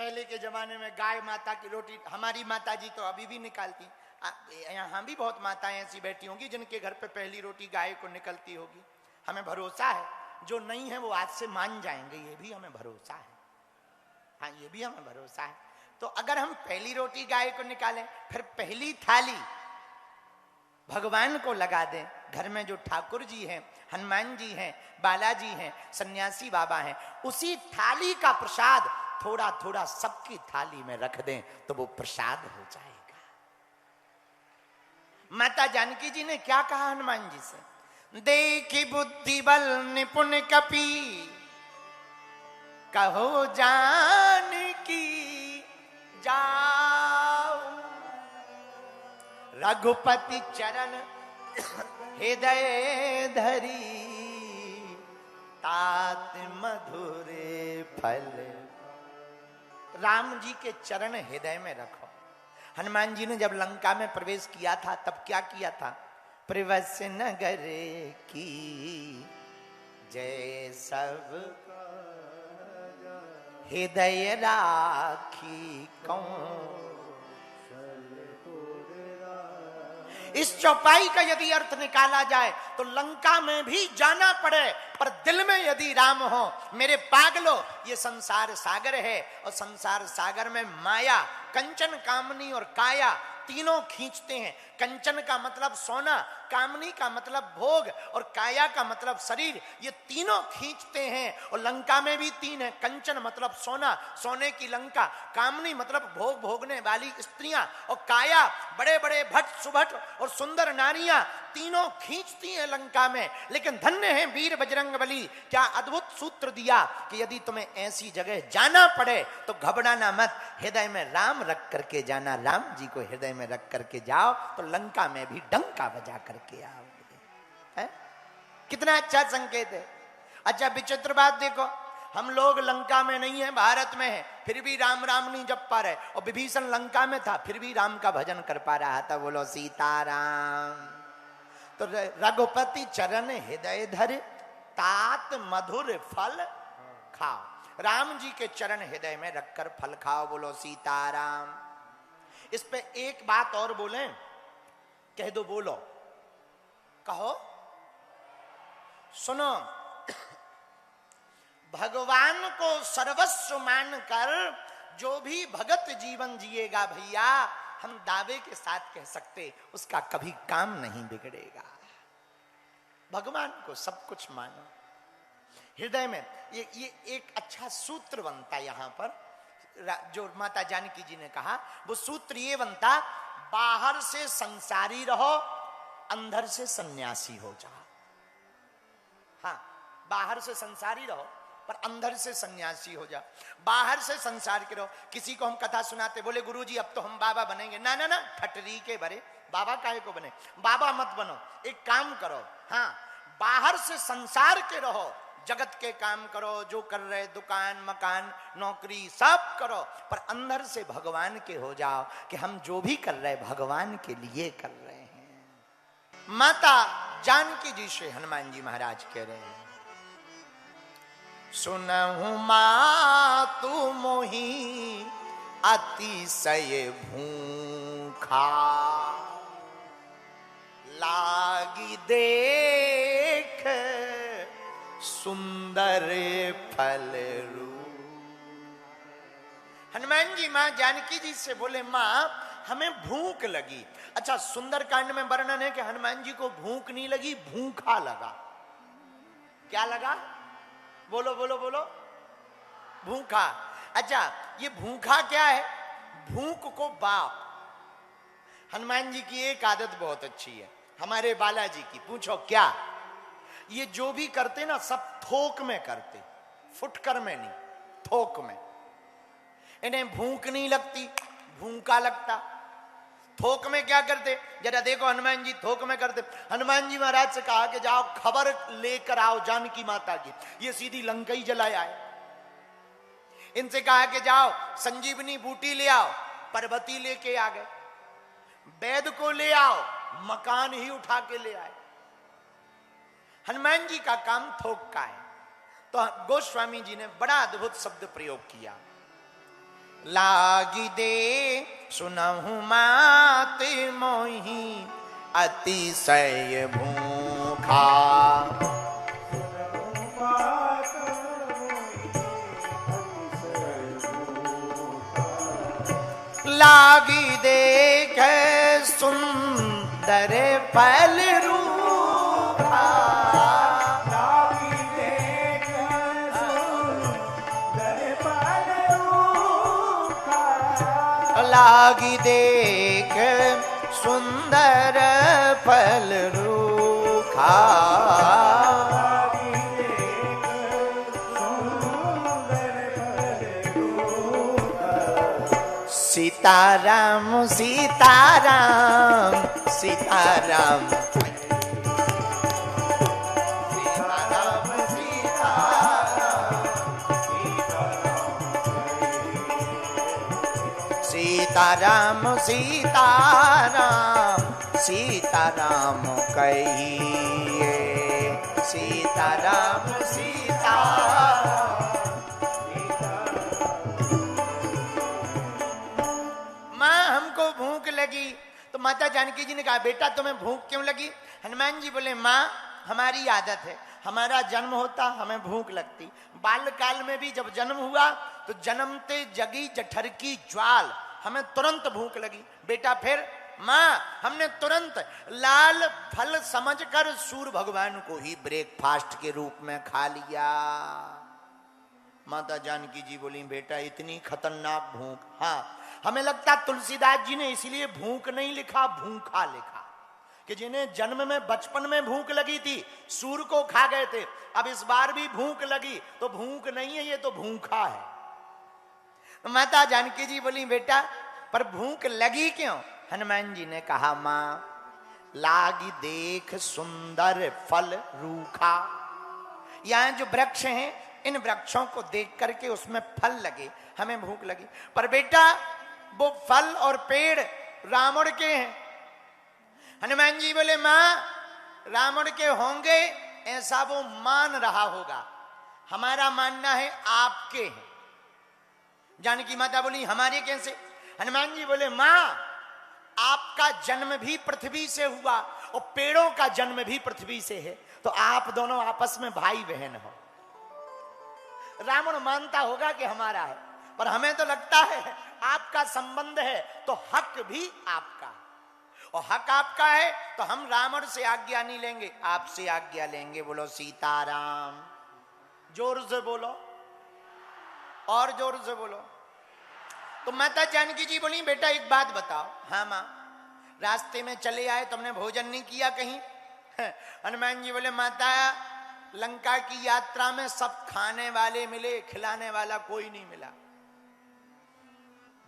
पहले के जमाने में गाय माता की रोटी, हमारी माता जी तो अभी भी निकालती, यहाँ भी बहुत माताएं ऐसी बैठी होंगी जिनके घर पे पहली रोटी गाय को निकलती होगी। हमें भरोसा है जो नहीं है वो आज से मान जाएंगे, ये भी हमें भरोसा है। हाँ, ये भी हमें भरोसा है। तो अगर हम पहली रोटी गाय को निकालें, फिर पहली थाली भगवान को लगा दें, घर में जो ठाकुर जी हैं, हनुमान जी हैं, बालाजी हैं, सन्यासी बाबा हैं, उसी थाली का प्रसाद थोड़ा थोड़ा सबकी थाली में रख दें तो वो प्रसाद हो जाएगा। माता जानकी जी ने क्या कहा हनुमान जी से? देखी बुद्धि बल निपुण कपि, कहो जानकी जाओ, रघुपति चरण हृदय धरी, तात मधुर फल। राम जी के चरण हृदय में रखो। हनुमान जी ने जब लंका में प्रवेश किया था तब क्या किया था? प्रवस नगर की जय सब हृदय राखी कौन। इस चौपाई का यदि अर्थ निकाला जाए तो लंका में भी जाना पड़े पर दिल में यदि राम हो। मेरे पागलो, ये संसार सागर है और संसार सागर में माया, कंचन, कामनी और काया तीनों खींचते हैं। कंचन का मतलब सोना, कामनी का मतलब भोग और काया का मतलब शरीर, ये तीनों खींचते हैं। और लंका में भी तीन है, कंचन मतलब सोना, सोने की लंका, कामनी मतलब भोग भोगने वाली स्त्रियां, और काया बड़े बड़े भट सुभट और सुंदर नारियां, तीनों खींचती हैं लंका में। लेकिन धन्य है वीर बजरंगबली, क्या अद्भुत सूत्र दिया कि यदि तुम्हें ऐसी जगह जाना पड़े तो घबराना मत, हृदय में राम रख करके जाना। राम जी को हृदय में रख करके जाओ तो लंका में भी डंका बजा करके आओगे। कितना अच्छा संकेत है। अच्छा, विचित्र बात देखो, हम लोग लंका में नहीं है, भारत में है, फिर भी राम राम नहीं जप पा रहे। और विभीषण लंका में था फिर भी राम का भजन कर पा रहा था। बोलो सीताराम। तो रघुपति चरण हृदय धर, तात मधुर फल खाओ। राम जी के चरण हृदय में रखकर फल खाओ। बोलो सीताराम। इस पे एक बात और बोलें, कह दो, बोलो, कहो, सुनो। भगवान को सर्वस्व मानकर जो भी भगत जीवन जिएगा भैया, हम दावे के साथ कह सकते उसका कभी काम नहीं बिगड़ेगा। भगवान को सब कुछ मानो हृदय में। ये एक अच्छा सूत्र बनता यहां पर, जो माता जानकी जी ने कहा, वो सूत्र ये बनता, बाहर से संसारी रहो, अंदर से सन्यासी हो जाओ। हाँ, बाहर से संसारी रहो पर अंदर से सन्यासी हो जाओ। बाहर से संसार के रहो। किसी को हम कथा सुनाते, बोले गुरुजी अब तो हम बाबा बनेंगे। ना ना ना, ठटरी के भरे बाबा काहे को बने? बाबा मत बनो, एक काम करो, हाँ, बाहर से संसार के रहो, जगत के काम करो, जो कर रहे, दुकान मकान नौकरी सब करो, पर अंदर से भगवान के हो जाओ कि हम जो भी कर रहे भगवान के लिए कर रहे हैं। माता जानकी जी से हनुमान जी महाराज कह रहे हैं, सुनहु मातु मोहि अतिशय भूखा, लागी देख सुंदर फल रूप। हनुमान जी मां जानकी जी से बोले, मां हमें भूख लगी। अच्छा, सुंदर कांड में वर्णन है कि हनुमान जी को भूख नहीं लगी, भूखा लगा। क्या लगा? बोलो बोलो बोलो, भूखा। अच्छा, ये भूखा क्या है? भूख को बाप। हनुमान जी की एक आदत बहुत अच्छी है, हमारे बालाजी की। पूछो क्या? ये जो भी करते ना सब थोक में करते, फुटकर में नहीं, थोक में। इन्हें भूख नहीं लगती, भूखा लगता। थोक में क्या करते? जरा देखो, हनुमान जी थोक में करते। हनुमान जी महाराज से कहा कि जाओ खबर लेकर आओ जानकी माता की, ये सीधी लंका ही जलाए आए। इनसे कहा कि जाओ संजीवनी बूटी ले आओ, पर्वती लेके आ गए। वैद को ले आओ, मकान ही उठा के ले आए। हनुमान जी का काम थोक का है। तो गोस्वामी जी ने बड़ा अद्भुत शब्द प्रयोग किया, लागी दे सुनहु मात मोही अतिशय भूखा। लागी देख सुंदर फल रूखा। लागी देख सुंदर फल रूखा। लागी देख सुंदर फल रूखा। सीताराम सीताराम सीताराम सीताराम सीताराम सीताराम सीताराम कहिए। सीताराम सीताराम। हमको भूख लगी तो माता जानकी जी ने कहा बेटा तुम्हें भूख क्यों लगी? हनुमान जी बोले माँ हमारी आदत है, हमारा जन्म होता हमें भूख लगती। बाल्यकाल में भी जब जन्म हुआ तो जन्मते जगी जठर की ज्वाल, हमें तुरंत भूख लगी। बेटा फिर? माँ हमने तुरंत लाल फल समझकर सूर्य भगवान को ही ब्रेकफास्ट के रूप में खा लिया। माता जानकी जी बोली बेटा इतनी खतरनाक भूख? हाँ, हमें लगता तुलसीदास जी ने इसीलिए भूख नहीं लिखा, भूखा लिखा, कि जिन्हें जन्म में बचपन में भूख लगी थी सूर को खा गए थे, अब इस बार भी भूख लगी तो भूख नहीं है, ये तो भूखा है। तो माता जानकी जी बोली बेटा पर भूख लगी क्यों? हनुमान जी ने कहा मां लागी देख सुंदर फल रूखा। यहां जो वृक्ष हैं इन वृक्षों को देख करके उसमें फल लगे, हमें भूख लगी। पर बेटा वो फल और पेड़ रावण के हैं। हनुमान जी बोले मां रावण के होंगे ऐसा वो मान रहा होगा, हमारा मानना है आपके हैं। जानकी माता बोली हमारे कैसे? हनुमान जी बोले मां आपका जन्म भी पृथ्वी से हुआ और पेड़ों का जन्म भी पृथ्वी से है, तो आप दोनों आपस में भाई बहन हो। रावण मानता होगा कि हमारा है, पर हमें तो लगता है आपका संबंध है तो हक भी आपका, और हक आपका है तो हम रावण से आज्ञा नहीं लेंगे, आपसे आज्ञा लेंगे। बोलो सीताराम। जोर से बोलो, और जोर से बोलो। तो माता जानकी जी बोली बेटा एक बात बताओ। हाँ मां, रास्ते में चले आए तुमने भोजन नहीं किया कहीं? हनुमान जी बोले माता लंका की यात्रा में सब खाने वाले मिले, खिलाने वाला कोई नहीं मिला।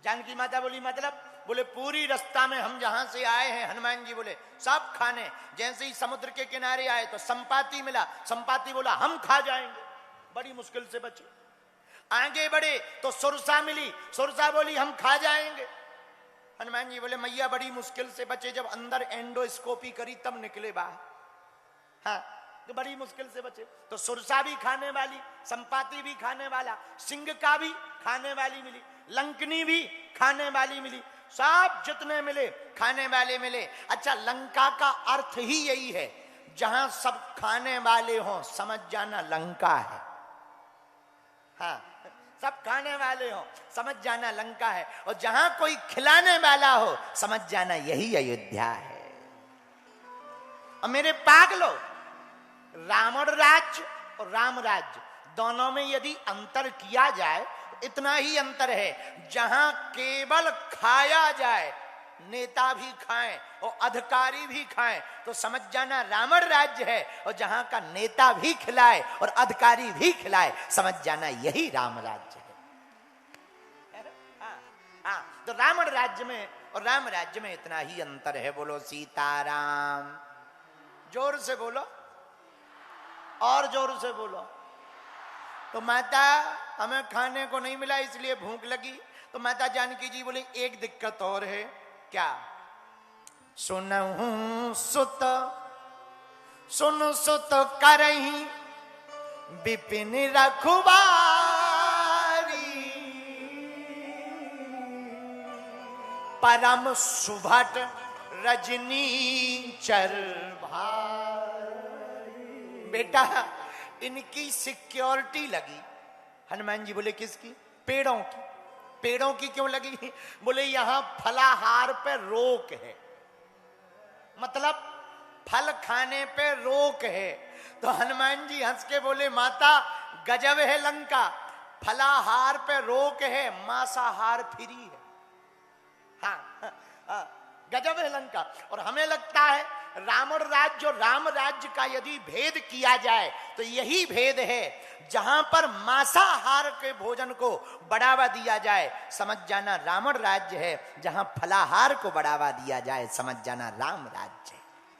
जानकी माता बोली मतलब? बोले पूरी रास्ता में हम जहां से आए हैं हनुमान जी बोले सब खाने, जैसे ही समुद्र के किनारे आए तो संपाति मिला, संपाति बोला हम खा जाएंगे, बड़ी मुश्किल से बचे। आगे बढ़े तो सुरसा मिली, सुरसा बोली हम खा जाएंगे। हनुमान जी बोले मैया बड़ी मुश्किल से बचे, जब अंदर एंडोस्कोपी करी तब निकले बाहर। हाँ तो बड़ी मुश्किल से बचे। तो सुरसा भी खाने वाली, संपाति भी खाने वाला, सिंह का भी खाने वाली मिली, लंकनी भी खाने वाली मिली, सब जितने मिले खाने वाले मिले। अच्छा लंका का अर्थ ही यही है, जहां सब खाने वाले हों समझ जाना लंका है। हाँ सब खाने वाले हो समझ जाना लंका है, और जहां कोई खिलाने वाला हो समझ जाना यही अयोध्या है। और मेरे पागलों रावण राज्य और राम राज्य दोनों में यदि अंतर किया जाए इतना ही अंतर है, जहां केवल खाया जाए, नेता भी खाएं और अधिकारी भी खाएं तो समझ जाना रावण राज्य है, और जहां का नेता भी खिलाए और अधिकारी भी खिलाए समझ जाना यही राम राज्य है। हाँ तो रावण राज्य में और राम राज्य में इतना ही अंतर है। बोलो सीताराम। जोर से बोलो, और जोर से बोलो। तो माता हमें खाने को नहीं मिला इसलिए भूख लगी। तो माता जानकी जी बोली एक दिक्कत और है। क्या? सुनहु सुत सुन सुत करही विपिन रखुबारी, परम सुभट रजनी चर भाई। बेटा इनकी सिक्योरिटी लगी। हनुमान जी बोले किसकी? पेड़ों की। पेड़ों की क्यों लगी? बोले यहां फलाहार पे रोक है, मतलब फल खाने पे रोक है। तो हनुमान जी हंस के बोले माता गजब है लंका, फलाहार पे रोक है, मांसाहार फ्री है। हाँ, गजब है लंका। और हमें लगता है रावण राज्य और राम राज्य का यदि भेद किया जाए तो यही भेद है, जहां पर मांसाहार के भोजन को बढ़ावा दिया जाए समझ जाना रावण राज्य है, जहां फलाहार को बढ़ावा दिया जाए समझ जाना राम राज्य है।